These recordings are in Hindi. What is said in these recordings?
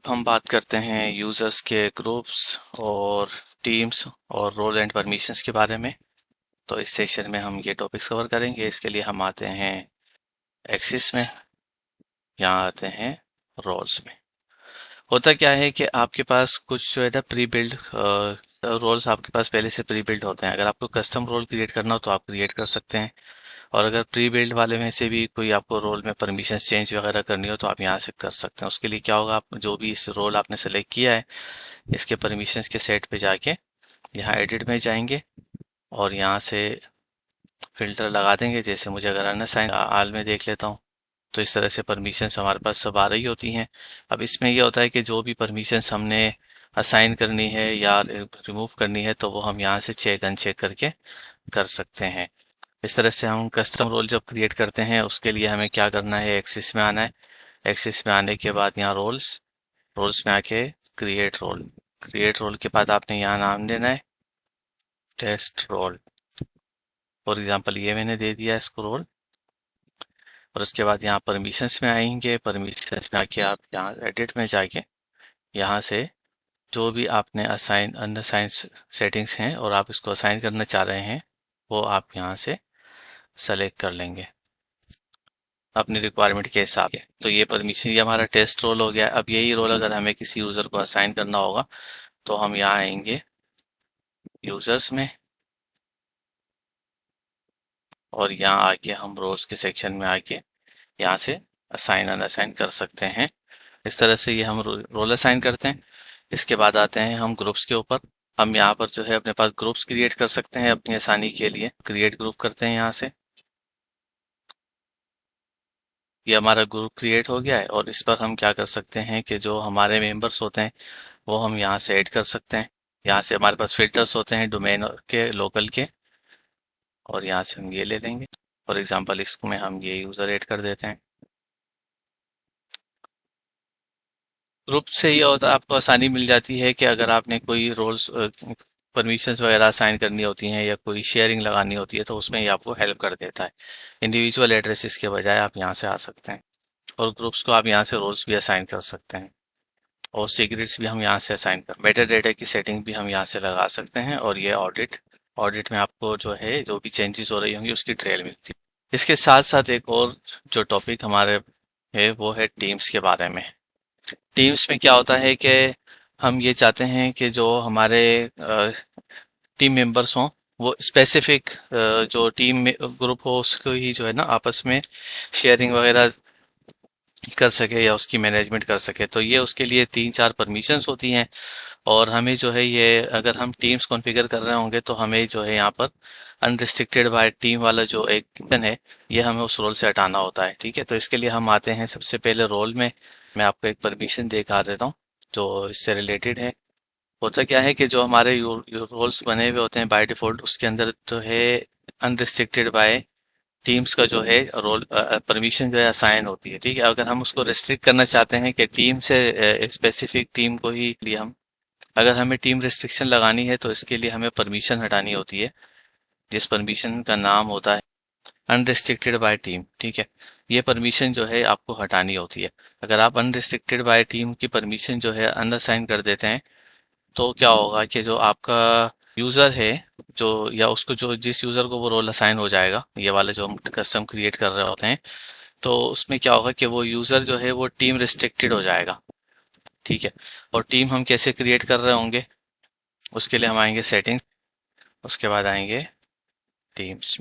हम बात करते हैं यूज़र्स के ग्रुप्स और टीम्स और रोल एंड परमिशंस के बारे में। तो इस सेशन में हम ये टॉपिक्स कवर करेंगे। इसके लिए हम आते हैं एक्सिस में, यहाँ आते हैं रोल्स में। होता क्या है कि आपके पास कुछ जो है ना प्री बिल्ड रोल्स आपके पास पहले से प्री बिल्ड होते हैं। अगर आपको कस्टम रोल क्रिएट करना हो तो आप क्रिएट कर सकते हैं, और अगर प्री बिल्ड वाले में से भी कोई आपको रोल में परमिशन चेंज वगैरह करनी हो तो आप यहाँ से कर सकते हैं। उसके लिए क्या होगा, आप जो भी इस रोल आपने सेलेक्ट किया है इसके परमिशंस के सेट पे जाके यहाँ एडिट में जाएंगे और यहाँ से फिल्टर लगा देंगे। जैसे मुझे अगर अनअसाइन आल में देख लेता हूँ तो इस तरह से परमिशंस हमारे पास सब आ रही होती हैं। अब इसमें यह होता है कि जो भी परमिशंस हमने असाइन करनी है या रिमूव करनी है तो वो हम यहाँ से चेक अनचेक करके कर सकते हैं। इस तरह से हम कस्टम रोल जब क्रिएट करते हैं उसके लिए हमें क्या करना है, एक्सिस में आना है। एक्सिस में आने के बाद यहाँ रोल्स, रोल्स में आके क्रिएट रोल, क्रिएट रोल के बाद आपने यहाँ नाम देना है टेस्ट रोल। फॉर एग्जांपल ये मैंने दे दिया इसको रोल, और उसके बाद यहाँ परमिशंस में आएंगे। परमिशंस में आके आप यहाँ एडिट में जाके यहाँ से जो भी आपने असाइन अनअसाइन सेटिंग्स हैं और आप इसको असाइन करना चाह रहे हैं वो आप यहाँ से सेलेक्ट कर लेंगे अपनी रिक्वायरमेंट के हिसाब से। तो ये परमिशन, ये हमारा टेस्ट रोल हो गया। अब यही रोल अगर हमें किसी यूज़र को असाइन करना होगा तो हम यहाँ आएंगे यूज़र्स में, और यहाँ आके हम रोल्स के सेक्शन में आके यहाँ से असाइन अनअसाइन कर सकते हैं। इस तरह से ये हम रोल असाइन करते हैं। इसके बाद आते हैं हम ग्रुप्स के ऊपर। हम यहाँ पर जो है अपने पास ग्रुप्स क्रिएट कर सकते हैं अपनी आसानी के लिए। क्रिएट ग्रुप करते हैं यहाँ से, ये हमारा ग्रुप क्रिएट हो गया है। और इस पर हम क्या कर सकते हैं कि जो हमारे मेंबर्स होते हैं वो हम यहाँ से ऐड कर सकते हैं। यहाँ से हमारे पास फिल्टर्स होते हैं डोमेन के, लोकल के, और यहाँ से हम ये ले लेंगे। फॉर एग्जांपल इसको में हम ये यूज़र ऐड कर देते हैं। ग्रुप से ये होता है आपको आसानी मिल जाती है कि अगर आपने कोई रोल्स परमिशंस वगैरह असाइन करनी होती हैं या कोई शेयरिंग लगानी होती है तो उसमें ये आपको हेल्प कर देता है। इंडिविजुअल एड्रेसेस के बजाय आप यहाँ से आ सकते हैं, और ग्रुप्स को आप यहाँ से रोल्स भी असाइन कर सकते हैं, और सीक्रेट्स भी हम यहाँ से असाइन कर, मेटा डेटा की सेटिंग भी हम यहाँ से लगा सकते हैं। और ये ऑडिट, ऑडिट में आपको जो है जो भी चेंजेस हो रही होंगी उसकी ट्रेल मिलती है। इसके साथ साथ एक और जो टॉपिक हमारे है वो है टीम्स के बारे में। टीम्स में क्या होता है कि हम ये चाहते हैं कि जो हमारे टीम मेंबर्स हों वो स्पेसिफिक जो टीम ग्रुप हो उसको ही जो है ना आपस में शेयरिंग वगैरह कर सके या उसकी मैनेजमेंट कर सके। तो ये उसके लिए 3-4 परमिशंस होती हैं, और हमें जो है ये अगर हम टीम्स कॉन्फ़िगर कर रहे होंगे तो हमें जो है यहाँ पर अनरिस्ट्रिक्टेड बाय टीम वाला जो एक बटन है ये हमें उस रोल से हटाना होता है। ठीक है, तो इसके लिए हम आते हैं सबसे पहले रोल में। मैं आपको एक परमिशन दिखा देता हूँ जो इससे रिलेटेड है। होता क्या है कि जो हमारे रोल्स बने हुए होते हैं बाय डिफॉल्ट उसके अंदर जो है अनरिस्ट्रिक्टेड बाय टीम्स का जो है रोल परमिशन जो है असाइन होती है। ठीक है, अगर हम उसको रिस्ट्रिक्ट करना चाहते हैं कि टीम से एक स्पेसिफिक टीम को ही लिए हम, अगर हमें टीम रिस्ट्रिक्शन लगानी है तो इसके लिए हमें परमिशन हटानी होती है, जिस परमिशन का नाम होता है अनरिस्ट्रिक्टेड बाय टीम। ठीक है, ये परमिशन जो है आपको हटानी होती है। अगर आप अनरिस्ट्रिक्टेड बाय टीम की परमिशन जो है अनअसाइन कर देते हैं तो क्या होगा कि जो आपका यूजर है जो, या उसको जो जिस यूजर को वो रोल असाइन हो जाएगा, ये वाला जो हम कस्टम क्रिएट कर रहे होते हैं, तो उसमें क्या होगा कि वो यूजर जो है वो टीम रिस्ट्रिक्टेड हो जाएगा। ठीक है, और टीम हम कैसे क्रिएट कर रहे होंगे उसके लिए हम आएंगे सेटिंग्स, उसके बाद आएंगे टीम्स,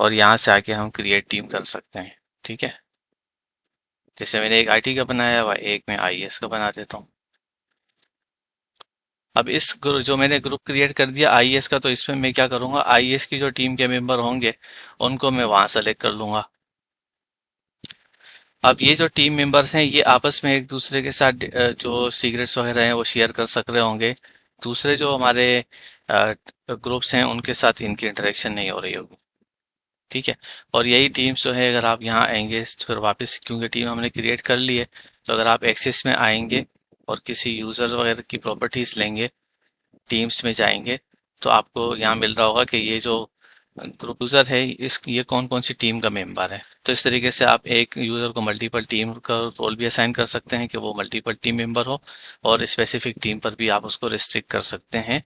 और यहाँ से आके हम क्रिएट टीम कर सकते हैं। ठीक है, जैसे मैंने एक आईटी का बनाया हुआ, एक मैं आईएएस का बना देता हूँ। अब इस जो मैंने ग्रुप क्रिएट कर दिया आईएएस का, तो इसमें मैं क्या करूंगा, आईएएस की जो टीम के मेंबर होंगे उनको मैं वहां सेलेक्ट कर लूंगा। अब ये जो टीम मेंबर्स हैं ये आपस में एक दूसरे के साथ जो सीक्रेट्स वगैरह हैं वो शेयर कर सक रहे होंगे। दूसरे जो हमारे ग्रुप्स हैं उनके साथ इनकी इंटरेक्शन नहीं हो रही होगी। ठीक है, और यही टीम्स जो है अगर आप यहाँ आएंगे फिर वापस, क्योंकि टीम हमने क्रिएट कर ली है, तो अगर आप एक्सेस में आएंगे और किसी यूजर वगैरह की प्रॉपर्टीज लेंगे, टीम्स में जाएंगे, तो आपको यहाँ मिल रहा होगा कि ये जो ग्रुप यूजर है इस ये कौन कौन सी टीम का मेंबर है। तो इस तरीके से आप एक यूजर को मल्टीपल टीम का रोल भी असाइन कर सकते हैं कि वो मल्टीपल टीम मेंबर हो, और स्पेसिफिक टीम पर भी आप उसको रिस्ट्रिक्ट कर सकते हैं।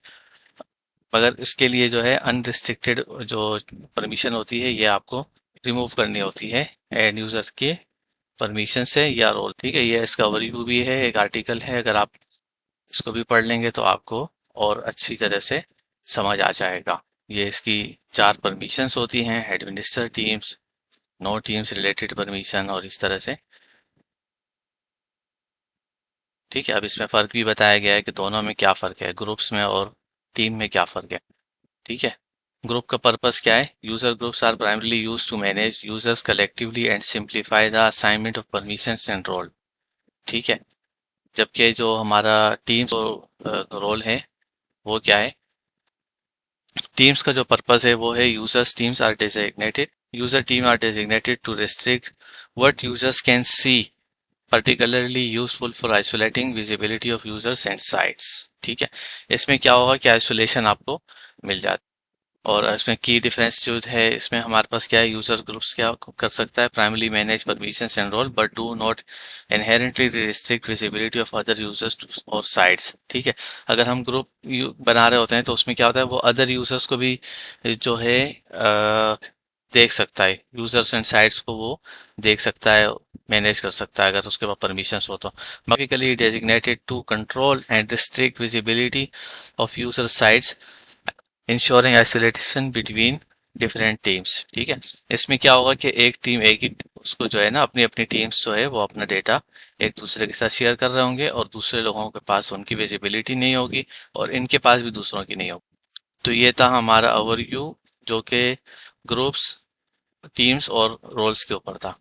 मगर इसके लिए जो है अनरिस्ट्रिक्टेड जो परमिशन होती है ये आपको रिमूव करनी होती है एड यूजर के परमिशन से या रोल। ठीक है, ये इसका ओवरव्यू भी है, एक आर्टिकल है, अगर आप इसको भी पढ़ लेंगे तो आपको और अच्छी तरह से समझ आ जाएगा। ये इसकी 4 परमिशंस होती हैं, administer teams, no teams related permission, और इस तरह से। ठीक है, अब इसमें फ़र्क भी बताया गया है कि दोनों में क्या फ़र्क है, ग्रुप्स में और टीम में क्या फ़र्क है। ठीक है, ग्रुप का पर्पस क्या है। User groups are primarily used to manage users collectively and simplify the assignment of permissions and role. ठीक है, जबकि जो हमारा टीम्स और रोल है वो क्या है। टीम्स का जो पर्पस है वो है user team are designated to restrict what users can see, particularly useful for isolating visibility of users and sites। ठीक है, इसमें क्या होगा कि आइसोलेशन आपको मिल जाता है। और इसमें की डिफरेंस जो है, इसमें हमारे पास क्या है, यूजर ग्रुप्स क्या कर सकता है, primarily manage permissions and role but do not inherently restrict visibility of other users और साइट्स। ठीक है, अगर हम ग्रुप बना रहे होते हैं तो उसमें क्या होता है, वो अदर यूजर्स को भी जो है देख सकता है, यूजर्स एंड साइट्स को वो देख सकता है, मैनेज कर सकता है अगर उसके पास परमिशंस हो तो। Basically designated to control and restrict visibility of user sites, ensuring isolation between different teams. ठीक है, इसमें क्या होगा कि एक टीम एक ही उसको जो है ना, अपनी अपनी टीम्स जो है वो अपना डेटा एक दूसरे के साथ शेयर कर रहे होंगे, और दूसरे लोगों के पास उनकी विजिबिलिटी नहीं होगी, और इनके पास भी दूसरों की नहीं होगी। तो ये था हमारा ओवरव्यू जो कि ग्रुप्स, टीम्स और रोल्स के ऊपर था।